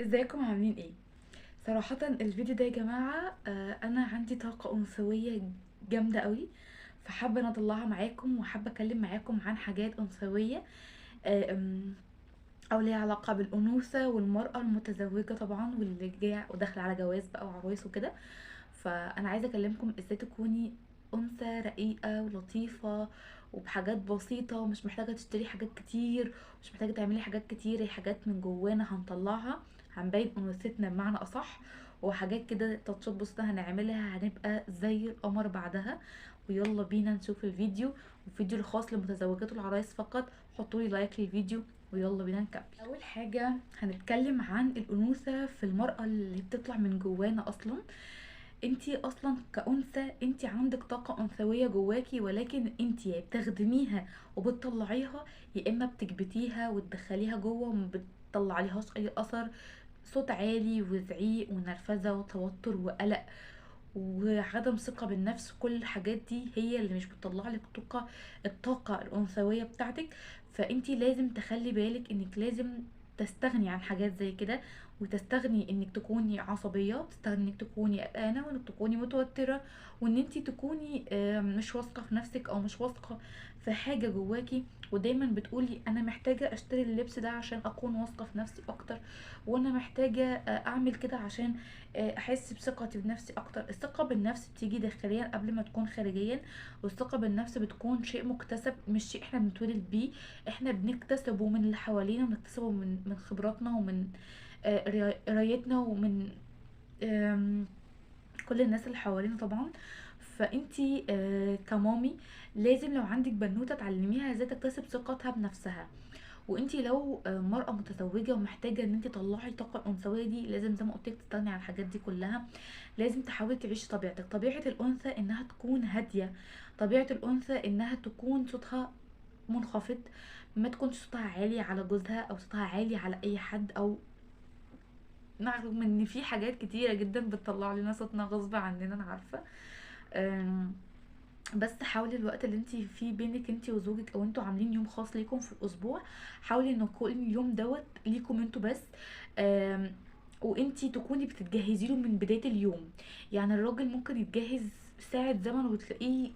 ازيكم عاملين ايه؟ صراحة الفيديو ده يا جماعة، انا عندي طاقة انثوية جامدة قوي. فحابة ان اطلعها معاكم وحابة اتكلم معاكم عن حاجات انثوية، آه، أم، او ليها علاقة بالانوثة والمرأة المتزوجة طبعا، واللي جاية وداخلة على جواز بقى وعرايس وكده. فانا عايزة اكلمكم ازاي تكوني انثى رقيقة ولطيفة، وبحاجات بسيطة، مش محتاجة تشتري حاجات كتير، مش محتاجة تعملي حاجات كتير. هي حاجات من جوانا هنطلعها، هنبين انوثتنا بمعنى اصح. وحاجات كده تاتشات بسيطة هنعملها هنبقى زي القمر بعدها. ويلا بينا نشوف الفيديو، الفيديو الخاص لمتزوجات العرايس فقط. حطولي لايك للفيديو ويلا بينا نكمل. اول حاجة هنتكلم عن الانوثة في المرأة اللي بتطلع من جوانا اصلا. انتي اصلا كأنثى انتي عندك طاقة انثوية جواكي، ولكن انتي يا بتخدميها وبتطلعيها، يا اما بتكبتيها وتدخليها جوه وما بتطلعليهاش اي اثر. صوت عالي وزعيق ونرفزة وتوتر وقلق وعدم ثقة بالنفس، كل الحاجات دي هي اللي مش بتطلع لك الطاقة الأنثوية بتاعتك. فانتي لازم تخلي بالك انك لازم تستغني عن حاجات زي كده، وتستغني انك تكوني عصبية، وتستغني انك تكوني قلقانة، وانك تكوني متوترة، وان انتي تكوني مش واثقة في نفسك او مش واثقة في حاجة جواكي. ودايما بتقولي انا محتاجة اشتري اللبس ده عشان اكون واثقة في نفسي اكتر، وانا محتاجة اعمل كده عشان احس بثقتي بنفسي اكتر. الثقه بالنفس بتيجي داخليا قبل ما تكون خارجيا، والثقه بالنفس بتكون شيء مكتسب مش شيء احنا بنتولد بيه. احنا بنكتسبه من اللي حوالينا، وبنكتسبه من خبراتنا، ومن قرايتنا، ومن آم، كل الناس اللي حوالينا طبعا. فانتي كمامي لازم لو عندك بنوته تعلميها ازاي تكتسب ثقتها بنفسها. وانتي لو مرأة متزوجة ومحتاجة ان انتي تطلعي الطاقة الأنثوية دي، لازم زي ما قلتلك تستغني عن الحاجات دي كلها. لازم تحاولي تعيشي طبيعتك. طبيعة الأنثى انها تكون هادية، طبيعة الأنثى انها تكون صوتها منخفض، ما تكونش صوتها عالي على جوزها او صوتها عالي على اي حد. او رغم ان في حاجات كتيرة جدا بتطلع لنا صوتنا غصب عننا، انا عارفة. أم، بس حاولي الوقت اللي انت فيه بينك انت وزوجك، او انتوا عاملين يوم خاص ليكم في الاسبوع، حاولي ان كل اليوم دوت ليكم انتوا بس. آم، وانتي تكوني بتتجهزي له من بداية اليوم. يعني الراجل ممكن يتجهز ساعة زمن وتلاقيه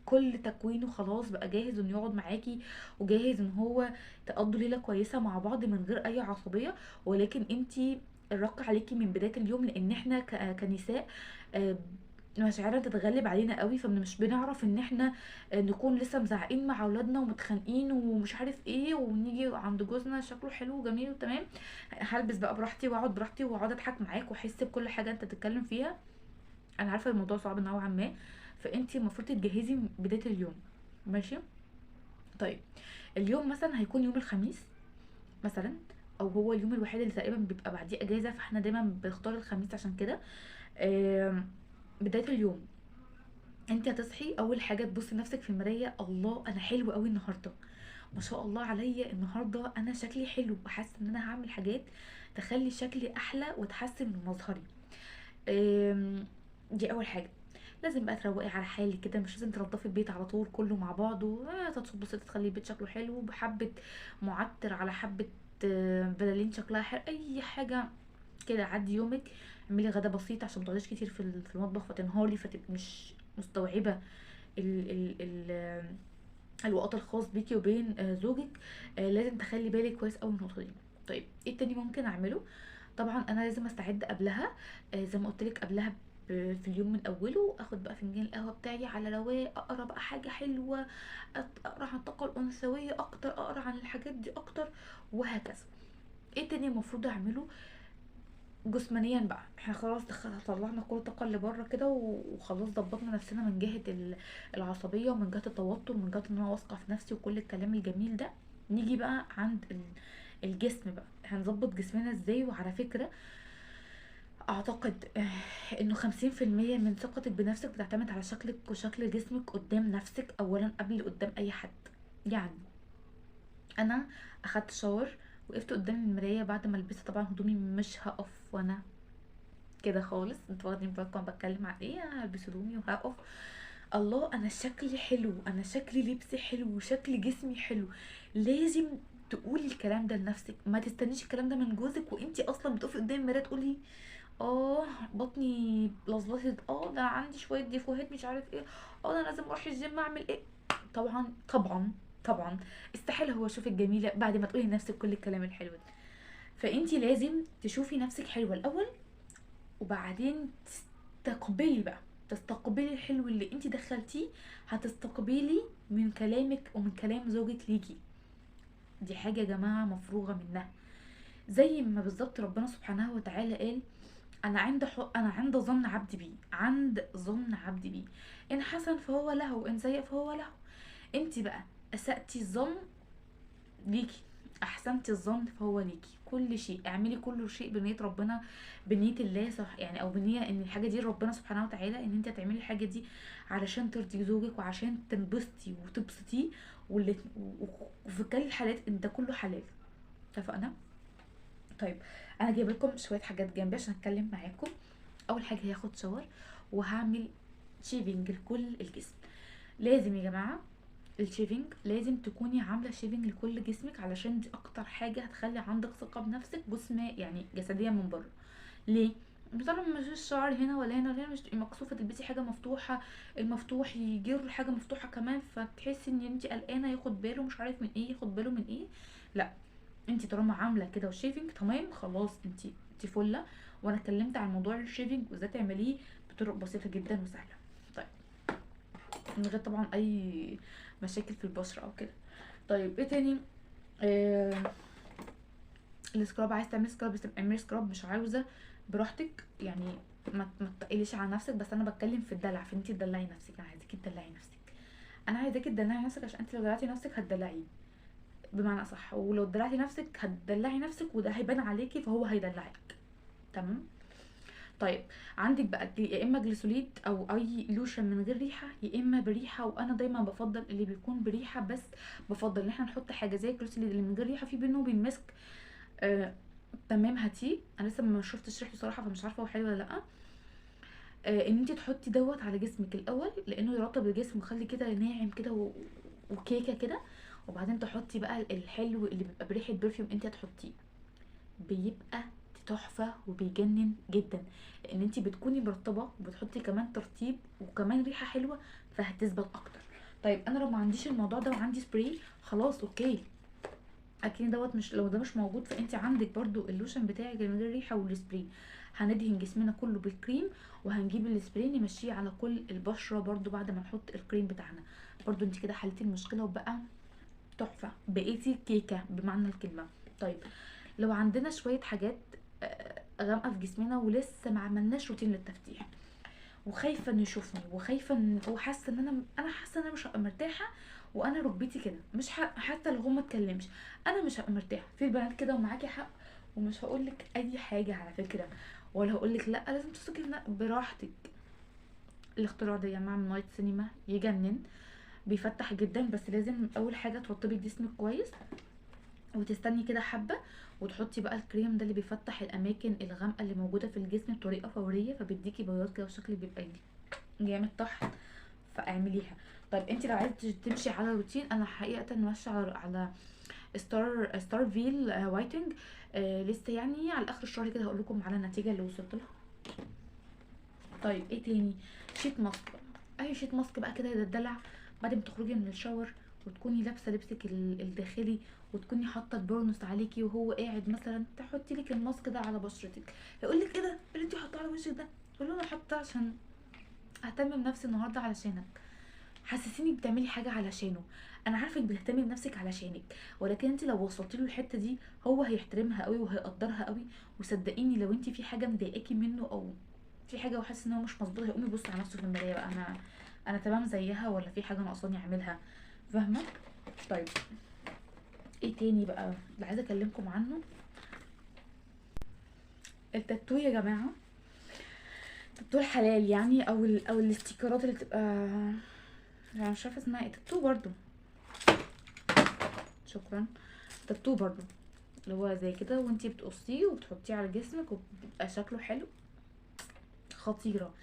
كل تكوينه خلاص بقى جاهز انه يقعد معاكي، وجاهز ان هو تقضوا ليلة كويسة مع بعض من غير اي عصبية. ولكن انتي الرق عليكي من بداية اليوم، لان احنا كنساء آه، مشاعرنا تتغلب علينا قوي، فمش بنعرف ان احنا نكون لسه مزعقين مع اولادنا ومتخانقين ومش عارف ايه، ونيجي عند جوزنا شكله حلو وجميل وتمام، هلبس بقى براحتي واقعد براحتي واقعد اضحك معاك واحس بكل حاجه انت تتكلم فيها. انا عارفه الموضوع صعب نوعا ما، فانتي المفروض تتجهزي من بدايه اليوم. ماشي؟ طيب، اليوم مثلا هيكون يوم الخميس مثلا، او هو اليوم الوحيد اللي تقريبا بيبقى بعديه اجازه، فاحنا دايما بنختار الخميس عشان كده. بدايه اليوم انت هتصحي اول حاجه تبصي نفسك في المرايه، الله انا حلوه قوي النهارده، ما شاء الله عليا النهارده انا شكلي حلو، وحاسه ان انا هعمل حاجات تخلي شكلي احلى وتحسن من مظهري. دي اول حاجه. لازم بقى تروقي على حالك كده، مش لازم تنضفي البيت على طول كله مع بعضه. تبصي تخلي البيت شكله حلو بحبه معطر على حبه بلالين شكلها حلو، اي حاجه كده. عدي يومك، اعملي غدا بسيط عشان متقعديش كتير في المطبخ فتنهاري، فتبقي مش مستوعبه ال الوقت الخاص بيكي وبين زوجك. لازم تخلي بالك كويس قوي من النقطه دي. طيب ايه التاني ممكن اعمله؟ طبعا انا لازم استعد قبلها، زي ما قلت لك قبلها في اليوم من اوله، اخد بقى فنجان القهوه بتاعي على رواق، اقرا بقى حاجه حلوه، اقرا عن الطاقه الانثويه اكتر، اقرا عن الحاجات دي اكتر، وهكذا. ايه تاني المفروض اعمله؟ جسمانيا بقى احنا خلاص طلعنا كل الطاقه اللي بره كده، وخلاص ظبطنا نفسنا من جهه العصبيه، ومن جهه التوتر، ومن جهه ان انا واثقه في نفسي وكل الكلام الجميل ده. نيجي بقى عند الجسم بقى، هنظبط جسمنا ازاي؟ وعلى فكره اعتقد انه 50% من ثقتك بنفسك بتعتمد على شكلك وشكل جسمك قدام نفسك اولا قبل قدام اي حد. يعني انا اخدت شاور، وقفت قدام المرايه بعد ما لبست طبعا هدومي، مش هقف وانا كده خالص، انتوا واخدين بالكم انا بتكلم عن ايه؟ هلبس هدومي وهقف، الله انا شكلي حلو، انا شكلي لبسي حلو، وشكل جسمي حلو. لازم تقولي الكلام ده لنفسك، ما تستنيش الكلام ده من جوزك وانتي اصلا بتقفي قدام المرايه تقولي اه بطني لظلظت، اه ده انا عندي شويه ديفوهات مش عارف ايه، اه ده انا لازم اروح الجيم اعمل ايه. طبعا طبعا طبعا استحاله هو يشوفك جميله بعد ما تقولي لنفسك كل الكلام الحلو ده. فانتي لازم تشوفي نفسك حلوه الاول، وبعدين تستقبلي بقى، تستقبلي الحلو اللي انتي دخلتيه، هتستقبلي من كلامك ومن كلام زوجك ليكي. دي حاجه يا جماعه مفروغه منها. زي ما بالظبط ربنا سبحانه وتعالى قال انا عند ظن عبدي بي، عند ظن عبدي بي، ان حسن فهو له وان سيء فهو له. انت بقى اسأتي الظن ليكي، احسنتي الظن فهو ليكي. كل شيء اعملي كل شيء بنية ربنا، بنية الله صح يعني، او بنية ان الحاجة دي ربنا سبحانه وتعالى ان انت هتعملي الحاجة دي علشان ترضي زوجك وعشان تنبسطي وتبسطيه، وفي كل الحالات ان ده كله حلال. اتفقنا؟ طيب انا جايبه لكم شويه حاجات جنبي عشان اتكلم معاكم. اول حاجه هاخد شاور وهعمل شيفنج لكل الجسم. لازم يا جماعه الشيفنج لازم تكوني عامله شيفنج لكل جسمك، علشان دي اكتر حاجه هتخلي عندك ثقه بنفسك يعني جسديا من بره. ليه؟ طبعا مش الشعر هنا ولا هنا ولا هنا، مش تبقي مكسوفه تلبسي حاجه مفتوحه، المفتوح يجر حاجه مفتوحه كمان فتحسي ان انت قلقانه ياخد باله مش عارف من ايه، ياخد باله من ايه. لا، انت طالما عامله كده وشيفنج تمام خلاص، انت فله. وانا اتكلمت عن موضوع الشيفنج وازاي تعمليه بطرق بسيطه جدا وسهله. طيب من غير طبعا اي مشاكل في البشره او كده. طيب ايه تاني؟ آه السكراب، عايز تعملي سكراب اعملي سكراب، مش عاوزه براحتك يعني، ما تقليش على نفسك. بس انا بتكلم في الدلع، في انت تدلعي نفسك. انا عايزاكي تدلعي نفسك، انا عايزاكي تدلعي نفسك، عشان انت لو دلعتي نفسك هتدلعيه بمعنى اصح، ولو دلعتي نفسك هتدلعي نفسك وده هيبان عليكي فهو هيدلعك. تمام؟ طيب عندك بقى يا اما جليسوليد او اي لوشن من غير ريحه، يا اما بريحه، وانا دايما بفضل اللي بيكون بريحه. بس بفضل ان احنا نحط حاجه زي الجليسوليد اللي من غير ريحه، في بينه وبين مسك. تمام هاتيه، انا لسه ما شفتش ريحته صراحه فمش عارفه هو حلو ولا لا. ان انت تحطي دوت على جسمك الاول لانه يرطب الجسم ويخلي كده ناعم كده وكيكه كده. وبعدين تحطي بقى الحلو اللي بيبقى بريحه برفيوم انت هتحطيه، بيبقى تحفه وبيجنن جدا، لان انت بتكوني مرطبه وبتحطي كمان ترطيب وكمان ريحه حلوه فهتثبت اكتر. طيب انا لو ما عنديش الموضوع ده وعندي سبراي خلاص اوكي، اكيد دوت مش، لو ده مش موجود فانت عندك برضو اللوشن بتاعك اللي من غير ريحه والسبراي. هندهن جسمنا كله بالكريم وهنجيب السبراي نمشيه على كل البشره برضو بعد ما نحط الكريم بتاعنا. برضو انت كده حلتي المشكله وبقى تحفه، بقيتي كيكه بمعنى الكلمه. طيب لو عندنا شويه حاجات غامقه في جسمنا ولسه ما عملناش روتين للتفتيح، وخايفه انه يشوفني، وحاسه ان انا حاسه ان انا مش هبقى مرتاحه، وانا ركبتي كده مش حتى لو هو ما اتكلمش انا مش هبقى مرتاحه. في البنات كده ومعاكي حق، ومش هقولك اي حاجه على فكره، ولا هقولك لا لازم تسكتي براحتك. الاختراع ده يا جماعه من نايت سينما يجنن، بيفتح جدا. بس لازم اول حاجه ترطبي جسمك كويس وتستني كده حبه، وتحطي بقى الكريم ده اللي بيفتح الاماكن الغامقه اللي موجوده في الجسم بطريقه فوريه، فبيديكي بياض كده وشكلك بيبقى جامد طحن، فاعمليها. طيب انت لو عايزه تمشي على روتين، انا حقيقه ماشيه على ستار فيل وايتنج. لسه يعني على اخر الشهر كده هقول لكم على النتيجه اللي وصلت لها. طيب ايه تاني؟ شيت ماسك بقى. اي شيت ماسك بقى كده يدلع بعد ما تخرجي من الشاور وتكوني لابسه لبسك الداخلي، وتكوني حاطه البورنوس عليكي وهو قاعد مثلا، تحطي لك الماسك ده على بشرتك. يقول لك ايه ده اللي انت حاطاه على وشك ده؟ قول له انا حاطاه عشان اهتم بنفسي النهارده علشانك، حسسيني بتعملي حاجه علشانه. انا عارفه انك بتهتمي بنفسك علشانك، ولكن انت لو وصلتي له الحته دي هو هيحترمها قوي وهيقدرها قوي. وصدقيني لو انت في حاجه مضايقاكي منه او في حاجه وحاسه ان هو مش مظبوط، هيقوم يبص على نفسه في المرايه بقى، انا تمام زيها ولا في حاجه ناقصاني اعملها؟ فاهمه؟ طيب ايه تاني بقى اللي عايزه اكلمكم عنه؟ التاتو يا جماعه، التاتو الحلال يعني، او الاستيكرات اللي بتبقى، انا مش عارفه اسمها ايه، تاتو برضو، شكرا. تاتو برضو اللي هو زي كده وانتي بتقصيه وبتحطيه على جسمك وبيبقى شكله حلو، خطيره.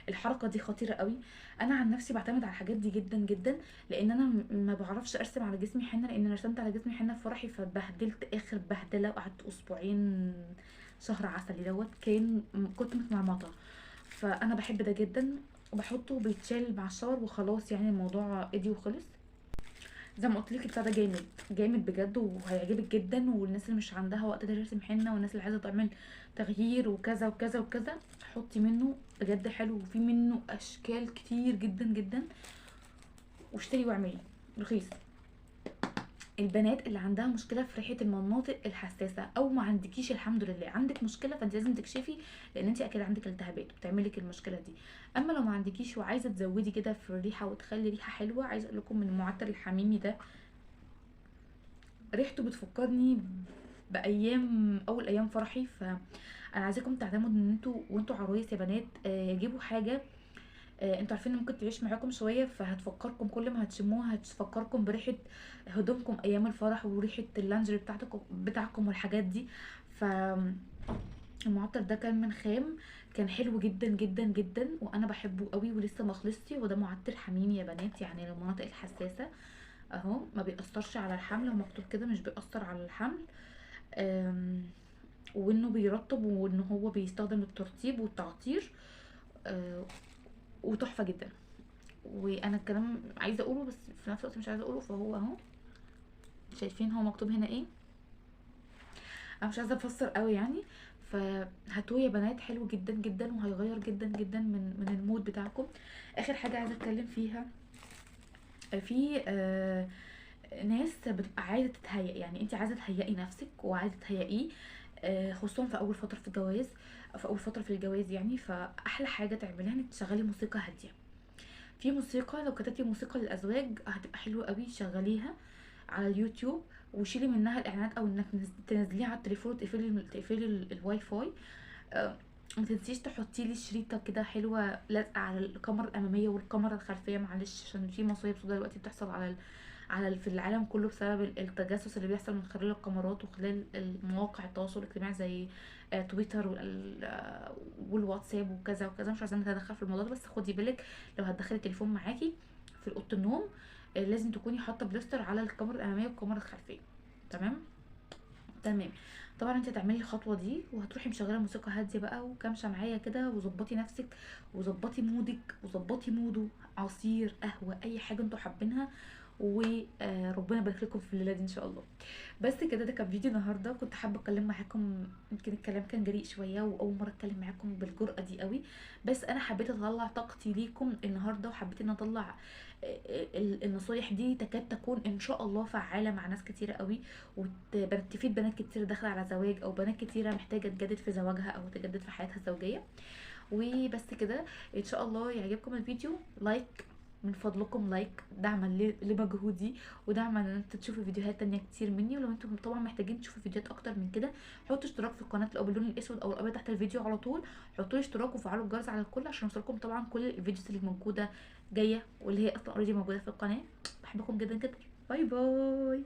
الحركه دي خطيره قوي. انا عن نفسي بعتمد على الحاجات دي جدا جدا، لان انا ما بعرفش ارسم على جسمي حنه، لان انا رسمت على جسمي حنه في فرحي فبهدلت اخر بهدله، وقعدت اسبوعين شهر عسلي دوت، كنت متمرمطه. فانا بحب ده جدا، وبحطه بيتشال مع الشاور وخلاص، يعني الموضوع ايدي وخلص. زي ما قلت لك البتاع ده جامد جامد بجد، وهيعجبك جدا، والناس اللي مش عندها وقت ترسم حنه، والناس اللي عايزه تعمل تغيير وكذا وكذا وكذا، حطي منه بجد حلو، وفي منه اشكال كتير جدا جدا. واشتري واعملي، رخيص. البنات اللي عندها مشكله في ريحه المناطق الحساسه، او ما عندكيش الحمد لله عندك مشكله، فانت لازم تكشفي، لان انت اكيد عندك التهابات بتعملك المشكله دي. اما لو ما عندكيش وعايزه تزودي كده في الريحه وتخلي ريحه حلوه، عايزه اقول لكم من المعطر الحميمي ده، ريحته بتفكرني بايام اول ايام فرحي. فانا عايزاكم تعتمدوا ان انتوا وانتوا عرايس يا بنات جيبوا حاجه انتوا عارفين ان ممكن تعيش معاكم شويه، فهتفكركم كل ما هتشموها هتفكركم بريحه هدومكم ايام الفرح، وريحه اللانجري بتاعكم والحاجات دي. ف المعطر ده كان من خام، كان حلو جدا جدا جدا، وانا بحبه قوي ولسه ما خلصتي. وده معطر حميمي يا بنات، يعني للمناطق الحساسه اهو، ما بيأثرش على الحمل، ومكتوب كده مش بيأثر على الحمل. أم، وانه بيرطب، وان هو بيستخدم للترطيب والتعطير. أه، وتحفه جدا. وانا الكلام عايزه اقوله بس في نفس الوقت مش عايزه اقوله، فهو اهو، شايفين هو مكتوب هنا ايه؟ انا مش عايزه افسر قوي يعني. فهاتوه يا بنات، حلو جدا جدا، وهيغير جدا جدا من المود بتاعكم. اخر حاجه عايزه اتكلم فيها، في ناس بتبقى عايزه تتهيأ، يعني انت عايزه تهيئي نفسك وعايزه تهيئيه، خصوصا في اول فتره في الجواز، في اول فتره في الجواز يعني. فاحلى حاجه تعمليها انك تشغلي موسيقى هاديه. في موسيقى لو كتبتي موسيقى للازواج هتبقى حلوه قوي، شغليها على اليوتيوب، وشيلي منها الاعلانات، او انك تنزليها على التليفون وتقفلي الواي فاي. ما تنسيش تحطي لي شريطه كده حلوه لازقه على الكاميرا الاماميه والكاميرا الخلفيه، معلش عشان في مصايب سودا دلوقتي بتحصل في العالم كله بسبب التجسس اللي بيحصل من خلال الكاميرات وخلال المواقع التواصل الاجتماعي زي تويتر والواتساب وكذا وكذا. مش عايزين نتدخل في الموضوع ده، بس خدي بالك لو هتدخلي التليفون معاكي في اوضه النوم لازم تكوني حاطه بلاستر على الكاميرا الاماميه والكاميرا الخلفيه. تمام تمام. طبعا انت هتعملي الخطوه دي، وهتروحي مشغله موسيقى هاديه بقى وكام شمعيه كده، وظبطي نفسك وظبطي مودك وظبطي موده، عصير قهوه اي حاجه انتوا حابينها، وربنا يبارك لكم في الليله دي ان شاء الله. بس كده، ده كان فيديو النهارده، كنت حابه اتكلم معاكم، يمكن الكلام كان جريء شويه واول مره اتكلم معاكم بالجرأه دي قوي، بس انا حبيت اطلع طاقتي ليكم النهارده، وحبيت ان اطلع النصايح دي تكاد تكون ان شاء الله فعاله مع ناس كتيره قوي، تفيد بنات كتير داخله على زواج، او بنات كتيره محتاجه تجدد في زواجها او تجدد في حياتها الزوجيه. وبس كده، ان شاء الله يعجبكم الفيديو. لايك من فضلكم، لايك دعما لمجهودي، ودعما ان انتوا تشوفوا فيديوهات تانية كتير مني. ولو انتم طبعا محتاجين تشوفوا فيديوهات اكتر من كده، حطوا اشتراك في القناه او باللون الاسود او الابيض تحت الفيديو على طول، حطوا لي اشتراك وفعلوا الجرس على الكل عشان يوصلكم طبعا كل الفيديوز اللي موجوده جايه، واللي هي اصلا اوريدي موجوده في القناه. بحبكم جدا جدا. باي باي.